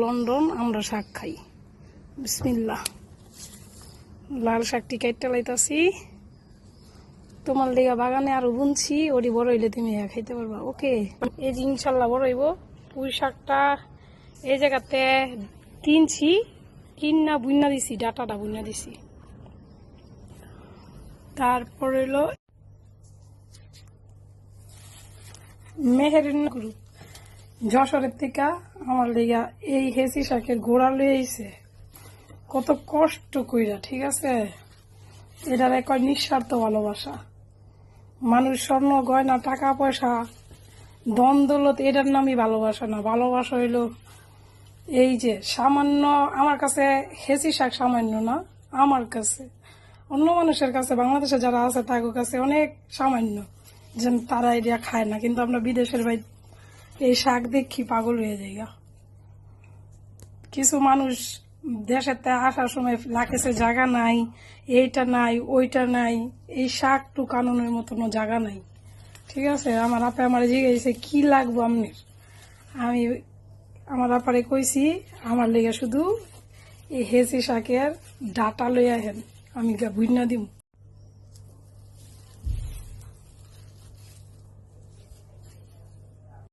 London আমরা শাক খাই। বিসমিল্লাহ। লাল শাকটি কাটতে লাইতাছি। তোমার লেগা বাগানে আরো বুনছি, ওটি বড় হইলে তুমি খাইতে পারবা। ওকে, এই যে ইনশাল্লাহ বড় হইব। পুঁই শাকটা এই জায়গাতে কিনছি, কিনা বুনা দিছি, ডাটাটা বুনা দিছি। তারপর হইলো মেহেরিন গুরু যশোরের থেকে আমার লেগা এই হেসি শাকের গোড়া লয়ে আইছে, কত কষ্ট কইরা। ঠিক আছে, এটার এক নিঃস্বার্থ ভালোবাসা। মানুষ স্বর্ণ গয়না টাকা পয়সা ধন দৌলত এটার নামই ভালোবাসা না। ভালোবাসা হইলো এই যে সামান্য, আমার কাছে হেসি শাক সামান্য না, আমার কাছে, অন্য মানুষের কাছে, বাংলাদেশে যারা আছে তাদের কাছে অনেক সামান্য, যেন তারা এটা খায় না। কিন্তু আমরা বিদেশের ভাই এই শাক দেখি পাগল হয়ে যাই। কিছু মানুষ দেশেতে আসার সময় লাকেছে জায়গা নাই, এইটা নাই ওইটা নাই, এই শাক টু কানুনের মতন জায়গা নাই। ঠিক আছে, আমার আপা আমার জিজ্ঞাসা কি লাগবো আপনার, আমি আমার আপারে কইছি আমার লেগে শুধু এই হেসি শাকের ডাটা লইয়া হেন, আমি বুঝনা দিব।